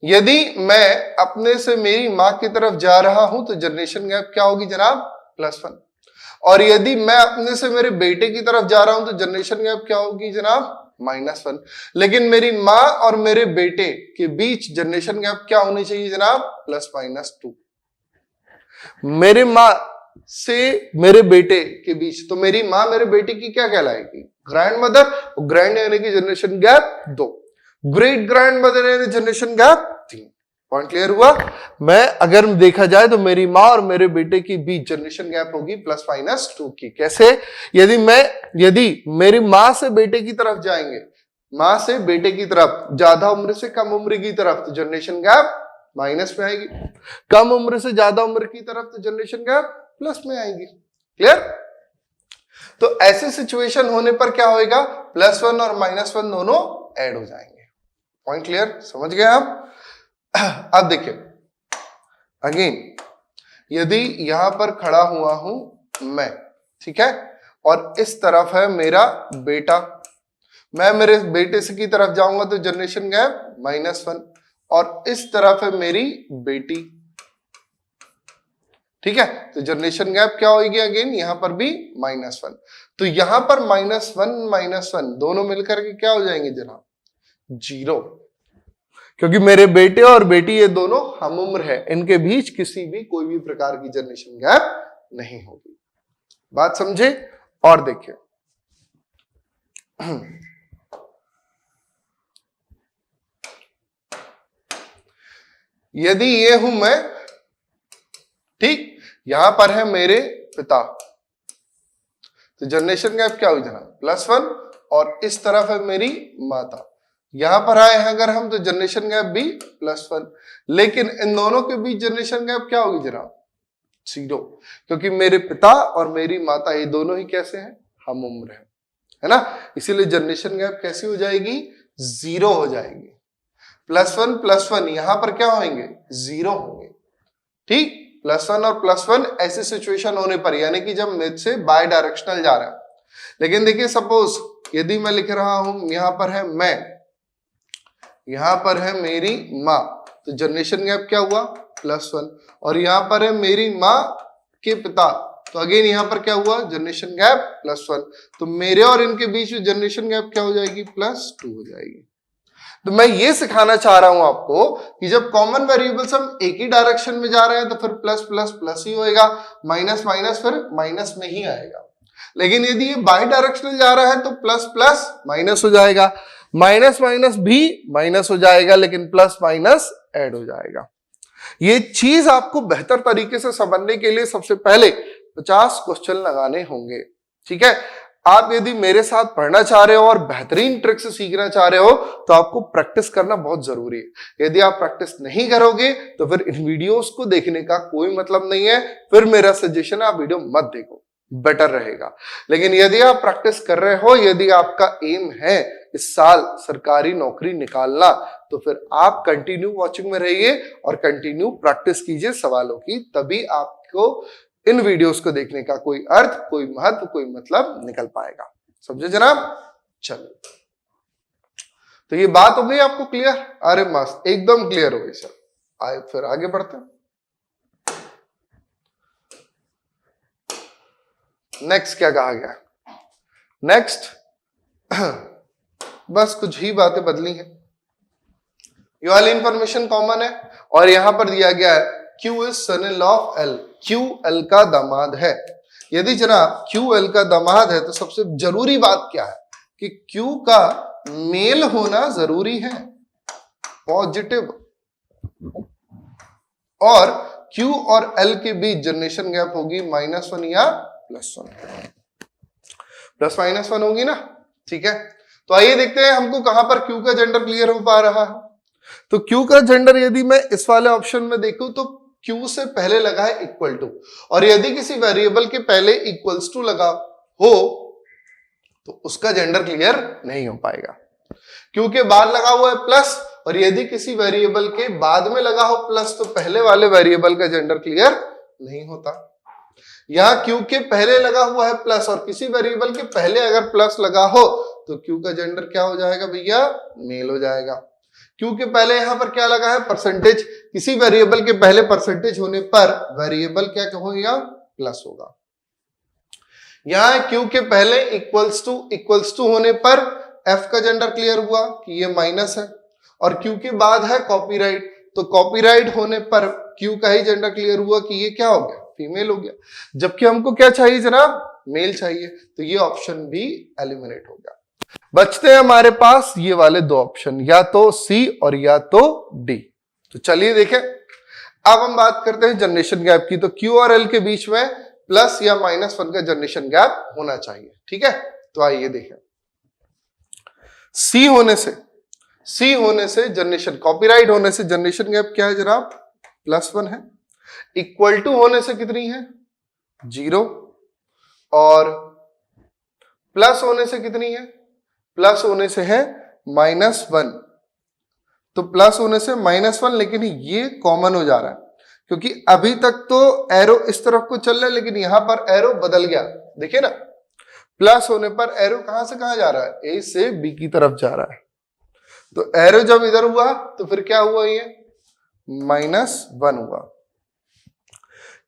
यदि मैं अपने से मेरी मां की तरफ जा रहा हूं तो जनरेशन गैप क्या होगी जनाब? +1। और यदि मैं अपने से मेरे बेटे की तरफ जा रहा हूं तो जनरेशन गैप क्या होगी जनाब? -1। लेकिन मेरी मां और मेरे बेटे के बीच जनरेशन गैप क्या होनी चाहिए जनाब? +-2। मेरी मां से मेरे बेटे के बीच, तो मेरी मां मेरे बेटे की क्या कहलाएगी? ग्रैंड मदर, ग्रैंड यानी कि generation gap 2, great grand mother यानी जनरेशन गैप 3। पॉइंट क्लियर हुआ? मैं अगर देखा जाए तो मेरी मां और मेरे बेटे के बीच जनरेशन गैप होगी +-2 की। कैसे? यदि मेरी मां से बेटे की तरफ जाएंगे, मां से बेटे की तरफ, ज्यादा उम्र से कम उम्र की तरफ, तो जनरेशन गैप माइनस में आएगी, कम उम्र से ज्यादा उम्र की तरफ तो जनरेशन गैप प्लस में आएगी। क्लियर? तो ऐसे सिचुएशन होने पर क्या होएगा? +1 और -1 दोनों ऐड हो जाएंगे। Point clear? समझ गए आप? अब देखिए अगेन, यदि यहां पर खड़ा हुआ हूं मैं, ठीक है, और इस तरफ है मेरा बेटा, मैं मेरे बेटे से की तरफ जाऊंगा तो जनरेशन गैप -1, और इस तरफ है मेरी बेटी, ठीक है, तो जनरेशन गैप क्या होगी? अगेन यहां पर भी -1। तो यहां पर -1 दोनों मिलकर के क्या हो जाएंगे जनाब? 0, क्योंकि मेरे बेटे और बेटी ये दोनों हम उम्र है, इनके बीच किसी भी कोई भी प्रकार की जनरेशन गैप नहीं होगी। बात समझे? और देखिए यदि ये हूं मैं, ठीक, यहां पर है मेरे पिता, तो जनरेशन गैप क्या हुई जनाब? +1, और इस तरफ है मेरी माता, यहां पर आए हैं अगर हम तो जनरेशन गैप भी +1, लेकिन इन दोनों के बीच जनरेशन गैप क्या होगी जनाब? 0, क्योंकि मेरे पिता और मेरी माता ये दोनों ही कैसे हैं? हम उम्र है ना, इसीलिए जनरेशन गैप कैसी हो जाएगी? 0 हो जाएगी। +1 +1 यहां पर क्या होंगे? 0 होंगे। ठीक, +1 और +1 ऐसी सिचुएशन होने पर, यानी कि जब मेरे से बाय डायरेक्शनल जा रहा है। लेकिन देखिए सपोज यदि मैं लिख रहा हूं यहां पर है मैं, यहां पर है मेरी माँ, तो जनरेशन गैप क्या हुआ +1, और यहां पर है मेरी माँ के पिता, तो अगेन यहां पर क्या हुआ जनरेशन गैप +1, तो मेरे और इनके बीच में जनरेशन गैप क्या हो जाएगी +2 हो जाएगी। तो मैं ये सिखाना चाह रहा हूं आपको कि जब कॉमन वेरिएबल्स हम एक ही डायरेक्शन में जा रहे हैं तो फिर प्लस प्लस प्लस ही होएगा, माइनस माइनस फिर माइनस में ही आएगा। लेकिन यदि ये बाई डायरेक्शनल जा रहा है तो प्लस प्लस माइनस हो जाएगा, माइनस माइनस भी माइनस हो जाएगा, लेकिन प्लस माइनस ऐड हो जाएगा। ये चीज आपको बेहतर तरीके से समझने के लिए सबसे पहले 50 क्वेश्चन लगाने होंगे। ठीक है, आप यदि मेरे साथ पढ़ना चाह रहे हो और बेहतरीन ट्रिक से सीखना चाह रहे हो तो आपको प्रैक्टिस करना बहुत जरूरी है। यदि आप प्रैक्टिस नहीं करोगे तो फिर इन वीडियोस को देखने का कोई मतलब नहीं है। फिर मेरा सजेशन है आप वीडियो मत देखो, बेटर रहेगा। लेकिन यदि आप प्रैक्टिस कर रहे हो, यदि आपका एम है इस साल सरकारी नौकरी निकालना, तो फिर आप कंटिन्यू वॉचिंग में रहिए और कंटिन्यू प्रैक्टिस कीजिए सवालों की, तभी आपको इन वीडियोस को देखने का कोई अर्थ, कोई महत्व, कोई मतलब निकल पाएगा। समझे जनाब? चलो, तो ये बात हो गई आपको क्लियर? अरे मस्त, एकदम क्लियर हो गई सर। आए फिर आगे बढ़ते हैं। नेक्स्ट क्या कहा गया? नेक्स्ट बस कुछ ही बातें बदली हैं, ये वाली इंफॉर्मेशन कॉमन है, और यहां पर दिया गया है Q is son in law of L, Q L का दामाद है। यदि जनाब Q L का दामाद है तो सबसे जरूरी बात क्या है कि Q का मेल होना जरूरी है, पॉजिटिव, और Q और L के बीच जनरेशन गैप होगी -1 या +1, प्लस माइनस 1 होगी ना। ठीक है, तो आइए देखते हैं हमको कहां पर Q का जेंडर क्लियर हो पा रहा है। तो Q का जेंडर यदि मैं इस वाले ऑप्शन में देखूं तो Q से पहले लगा है इक्वल टू, और यदि किसी वेरिएबल के पहले इक्वल्स टू लगा हो तो उसका जेंडर क्लियर नहीं हो पाएगा। Q के बाद लगा हुआ है प्लस, और यदि किसी वेरिएबल के बाद में लगा हो प्लस तो पहले वाले वेरिएबल का जेंडर क्लियर नहीं होता। यहां Q के पहले लगा हुआ है प्लस, और किसी वेरिएबल के पहले अगर प्लस लगा हो तो Q का जेंडर क्या हो जाएगा भैया? मेल हो जाएगा। Q के पहले यहां पर क्या लगा है? परसेंटेज, किसी वेरिएबल के पहले परसेंटेज होने पर वेरिएबल क्या होगा? प्लस होगा। यहां Q के पहले इक्वल्स टू होने पर F का जेंडर क्लियर हुआ कि ये माइनस है, और Q के बाद है कॉपीराइट, तो कॉपीराइट होने पर Q का ही जेंडर क्लियर हुआ कि ये क्या हो गया? फीमेल हो गया। जबकि हमको क्या चाहिए जनाब? मेल चाहिए, तो ये ऑप्शन भी एलिमिनेट हो गया। बचते हैं हमारे पास ये वाले दो ऑप्शन, या तो सी और या तो डी। तो चलिए देखें, अब हम बात करते हैं जनरेशन गैप की। तो Q और L के बीच में प्लस या -1 का जनरेशन गैप होना चाहिए। ठीक है, तो आइए देखें, सी होने से जनरेशन, कॉपीराइट होने से जनरेशन गैप क्या है जनाब? +1 है। इक्वल टू होने से कितनी है? 0, और प्लस होने से कितनी है? प्लस होने से है -1, तो प्लस होने से -1, लेकिन ये कॉमन हो जा रहा है क्योंकि अभी तक तो एरो इस तरफ को चल रहा है, लेकिन यहां पर एरो बदल गया। देखिए ना, प्लस होने पर एरो कहां से कहां जा रहा है? ए से बी की तरफ जा रहा है। तो एरो जब इधर हुआ तो फिर क्या हुआ? ये -1 हुआ।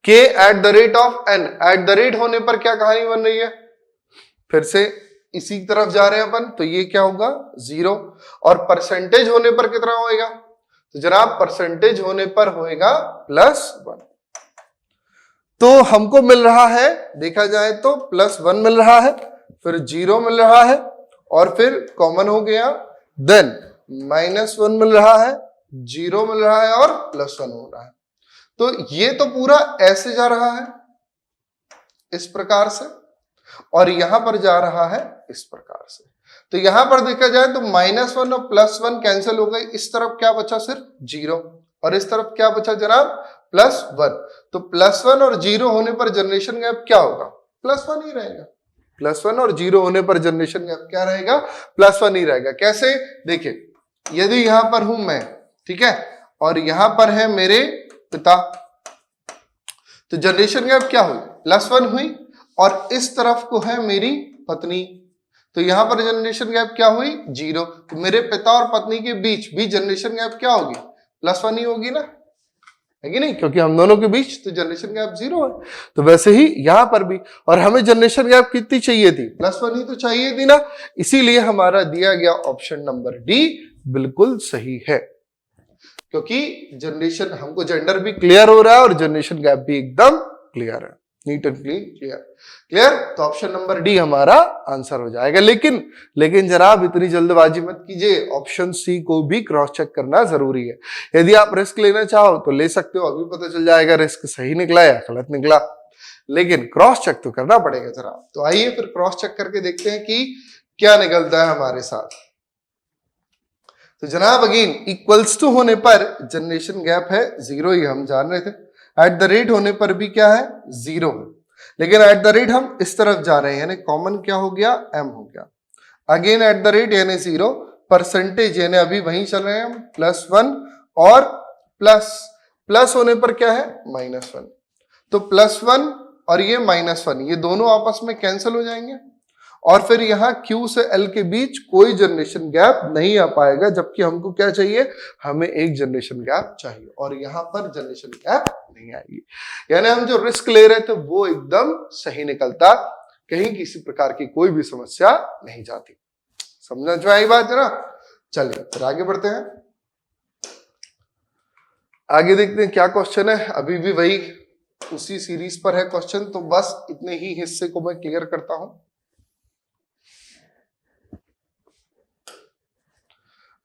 K @n, @ होने पर क्या कहानी बन रही है? फिर से इसी तरफ जा रहे हैं अपन, तो ये क्या होगा? 0, और परसेंटेज होने पर कितना होएगा? तो जनाब परसेंटेज होने पर होएगा +1। तो हमको मिल रहा है, देखा जाए तो +1 मिल रहा है, फिर 0 मिल रहा है, और फिर कॉमन हो गया, देन -1 मिल रहा है, 0 मिल रहा है, और +1 हो रहा है। तो ये तो पूरा ऐसे जा रहा है इस प्रकार से, और यहां पर जा रहा है इस प्रकार से। तो यहां पर देखा जाए तो -1 और +1 कैंसिल हो गई, इस तरफ क्या बचा? सिर्फ 0, और इस तरफ क्या बचा जनाब? +1। तो +1 और 0 होने पर जनरेशन गैप क्या होगा? +1 ही रहेगा। +1 और 0 होने पर जनरेशन गैप क्या रहेगा? +1 ही रहेगा। कैसे? देखिए, यदि यहां पर हूं मैं, ठीक है, और यहां पर है मेरे पिता, तो जनरेशन गैप क्या हुई, +1 हुई, और इस तरफ को है मेरी पत्नी, तो यहां पर जनरेशन गैप क्या हुई, 0। तो मेरे पिता और पत्नी के बीच भी जनरेशन गैप क्या होगी, +1 ही होगी ना, है कि नहीं, क्योंकि हम दोनों के बीच तो जनरेशन गैप 0 है। तो वैसे ही यहां पर भी, और हमें जनरेशन गैप कितनी चाहिए थी, +1 ही तो चाहिए थी ना, इसीलिए हमारा दिया गया ऑप्शन नंबर डी बिल्कुल सही है, क्योंकि जनरेशन, हमको जेंडर भी क्लियर हो रहा है और जनरेशन गैप भी एकदम क्लियर है, neat and clean clear. Clear, तो ऑप्शन नंबर डी हमारा आंसर हो जाएगा। लेकिन जनाब इतनी जल्दबाजी मत कीजिए, ऑप्शन सी को भी क्रॉस चेक करना जरूरी है। यदि आप रिस्क लेना चाहो तो ले सकते हो, अभी पता चल जाएगा रिस्क सही निकला या गलत निकला, लेकिन क्रॉस चेक तो करना पड़ेगा जनाब। तो आइए फिर क्रॉस चेक करके देखते हैं कि क्या निकलता है हमारे साथ। तो जनाब अगेन इक्वल्स टू होने पर जनरेशन गैप है 0 ही हम जान रहे थे, एट द रेट होने पर भी क्या है 0 है, लेकिन एट द रेट हम इस तरफ जा रहे हैं यानी कॉमन क्या हो गया, m हो गया। अगेन एट द रेट यानी 0, परसेंटेज यानी अभी वहीं चल रहे हैं हम, +1 और प्लस होने पर क्या है -1, तो +1 और ये -1 ये दोनों आपस में कैंसिल हो जाएंगे, और फिर यहां Q से L के बीच कोई जनरेशन गैप नहीं आ पाएगा, जबकि हमको क्या चाहिए, हमें एक जनरेशन गैप चाहिए, और यहां पर जनरेशन गैप नहीं आएगी, यानी हम जो रिस्क ले रहे थे वो एकदम सही निकलता, कहीं किसी प्रकार की कोई भी समस्या नहीं जाती। समझना जो आई बात जरा। चलिए फिर आगे बढ़ते हैं, आगे देखते हैं क्या क्वेश्चन है। अभी भी वही उसी सीरीज पर है क्वेश्चन, तो बस इतने ही हिस्से को मैं क्लियर करता हूं।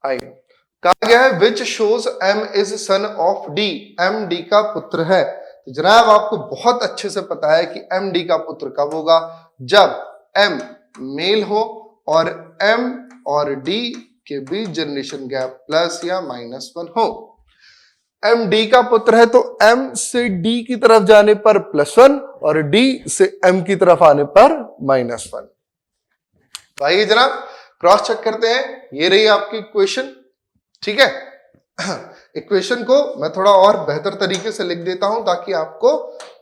कहा गया है which shows M is son of D, M D का पुत्र है। तो जनाब आपको बहुत अच्छे से पता है कि M D का पुत्र कब होगा, जब M मेल हो और M और D के बीच जनरेशन गैप प्लस या -1 हो। M D का पुत्र है तो M से D की तरफ जाने पर +1 और D से M की तरफ आने पर -1। तो आइए जनाब क्रॉस चेक करते हैं, ये रही आपकी इक्वेशन, ठीक है। इक्वेशन को मैं थोड़ा और बेहतर तरीके से लिख देता हूं ताकि आपको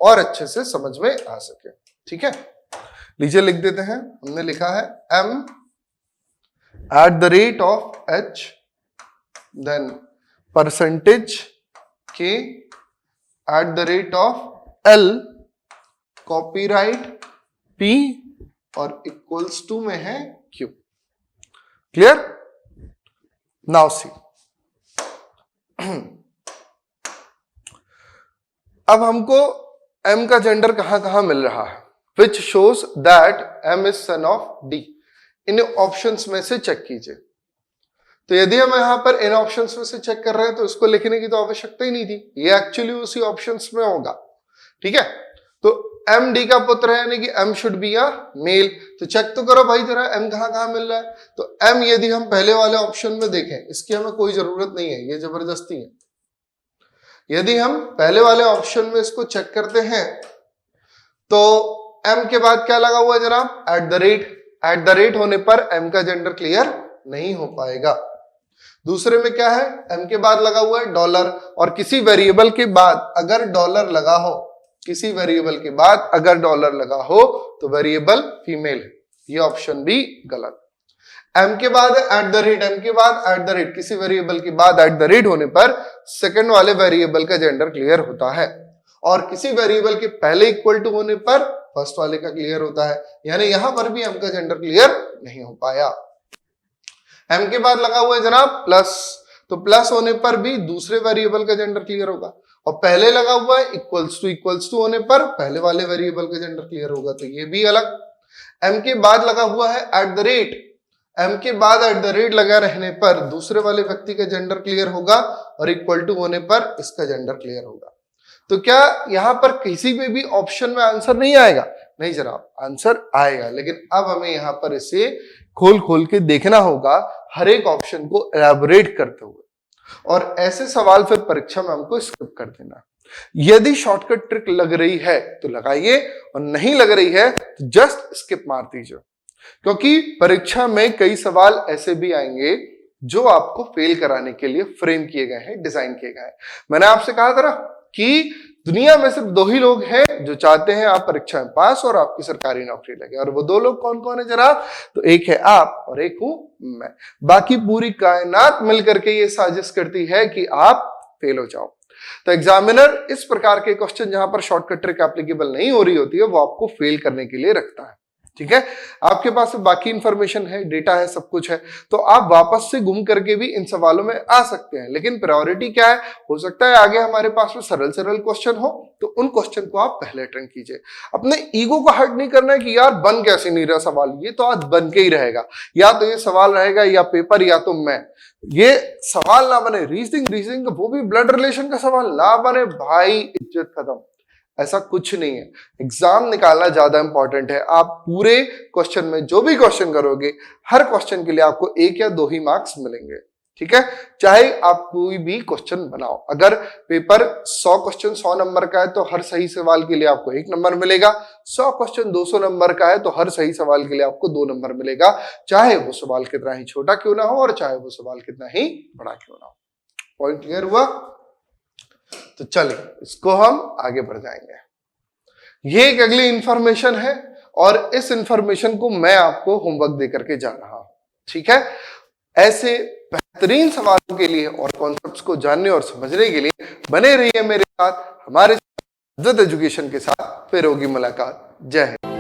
और अच्छे से समझ में आ सके, ठीक है। लीजिए लिख देते हैं, हमने लिखा है M at the rate of H, then percentage K at the rate of L, copyright P और इक्वल्स टू में है Q। Clear, now see. अब हमको M का जेंडर कहां कहां मिल रहा है, which shows that M is son of D। In options में से चेक कीजिए। तो यदि हम यहां पर इन ऑप्शंस में से चेक कर रहे हैं तो इसको लिखने की तो आवश्यकता ही नहीं थी, ये एक्चुअली उसी ऑप्शंस में होगा, ठीक है। तो M D का पुत्र है यानी कि M should be a male. तो चेक तो करो भाई जरा M कहां कहां मिल रहा है। तो M यदि हम पहले वाले ऑप्शन में देखें, इसकी हमें कोई जरूरत नहीं है, ये जबरदस्ती है। यदि हम पहले वाले ऑप्शन में इसको चेक करते हैं तो M के बाद क्या लगा हुआ है जनाब, eight the rate. Eight the rate होने पर M का जेंडर क्लियर नहीं हो पाएगा। दूसरे में क्या है, M के बाद लगा हुआ है डॉलर, और किसी वेरिएबल के बाद अगर डॉलर लगा हो, किसी वेरिएबल के बाद अगर डॉलर लगा हो तो वेरिएबल फीमेल है, ये ऑप्शन भी गलत। M के बाद एट द रेट, M के बाद एट द रेट, किसी वेरिएबल के बाद एट द रेट होने पर सेकंड वाले वेरिएबल का जेंडर क्लियर होता है, और किसी वेरिएबल के पहले इक्वल टू होने पर फर्स्ट वाले का क्लियर होता है, यानी यहां पर भी M का जेंडर क्लियर नहीं हो पाया। M के बाद लगा हुआ है जनाब प्लस, तो प्लस होने पर भी दूसरे वेरिएबल का जेंडर क्लियर होगा, और पहले लगा हुआ है इक्वल्स टू होने पर पहले वाले वेरिएबल का जेंडर क्लियर होगा, तो ये भी अलग। M के बाद लगा हुआ है एट द रेट, M के बाद एट द रेट लगा रहने पर दूसरे वाले व्यक्ति का जेंडर क्लियर होगा, और इक्वल टू होने पर इसका जेंडर क्लियर होगा। तो क्या यहां पर किसी में भी ऑप्शन में आंसर नहीं आएगा? नहीं जनाब, आंसर आएगा, लेकिन अब हमें यहां पर इसे खोल खोल के देखना होगा, हर एक ऑप्शन को एलैबोरेट करते हुए, और ऐसे सवाल फिर परीक्षा में हमको स्किप कर देना। यदि शॉर्टकट ट्रिक लग रही है तो लगाइए, और नहीं लग रही है तो जस्ट स्किप मार दीजिए, क्योंकि परीक्षा में कई सवाल ऐसे भी आएंगे जो आपको फेल कराने के लिए फ्रेम किए गए हैं, डिजाइन किए गए हैं। मैंने आपसे कहा था ना कि दुनिया में सिर्फ 2 ही लोग हैं जो चाहते हैं आप परीक्षा में पास और आपकी सरकारी नौकरी लगे, और वो 2 लोग कौन कौन है जनाब? तो एक है आप और एक हूं मैं। बाकी पूरी कायनात मिलकर के ये साजिश करती है कि आप फेल हो जाओ। तो एग्जामिनर इस प्रकार के क्वेश्चन जहां पर शॉर्टकट ट्रिक एप्लीकेबल नहीं हो रही होती है, वो आपको फेल करने के लिए रखता है। ठीक है, आपके पास बाकी इंफॉर्मेशन है, डेटा है, सब कुछ है, तो आप वापस से घूम करके भी इन सवालों में आ सकते हैं। लेकिन प्रायोरिटी क्या है? हो सकता है आगे हमारे पास में सरल सरल क्वेश्चन हो, तो उन क्वेश्चन को आप पहले अटेंड कीजिए। अपने ईगो को हर्ट नहीं करना है कि यार बन कैसे नहीं रहा सवाल, ये तो आज बन के ही रहेगा, या तो ये सवाल रहेगा या पेपर या तो मैं। ये सवाल ना बने रीजनिंग वो भी ब्लड रिलेशन का सवाल ना बने, भाई इज्जत खत्म। ऐसा कुछ नहीं है, एग्जाम निकालना ज्यादा इंपॉर्टेंट है। आप पूरे क्वेश्चन में जो भी क्वेश्चन करोगे, हर क्वेश्चन के लिए आपको 1 या 2 ही मार्क्स मिलेंगे। ठीक है, चाहे आप कोई भी क्वेश्चन बनाओ। अगर पेपर 100 क्वेश्चन 100 नंबर का है तो हर सही सवाल के लिए आपको 1 नंबर मिलेगा। 100 क्वेश्चन 200 नंबर का है तो हर सही सवाल के लिए आपको 2 नंबर मिलेगा, चाहे वो सवाल कितना ही छोटा क्यों ना हो और चाहे वो सवाल कितना ही बड़ा क्यों ना हो। पॉइंट क्लियर हुआ? तो चलिए इसको हम आगे बढ़ जाएंगे। ये एक अगली इंफॉर्मेशन है और इस इंफॉर्मेशन को मैं आपको होमवर्क देकर के जा रहा हूं। ठीक है, ऐसे बेहतरीन सवालों के लिए और कॉन्सेप्ट्स को जानने और समझने के लिए बने रहिए मेरे साथ। हमारे एजुकेशन के साथ फिर होगी मुलाकात। जय हिंद।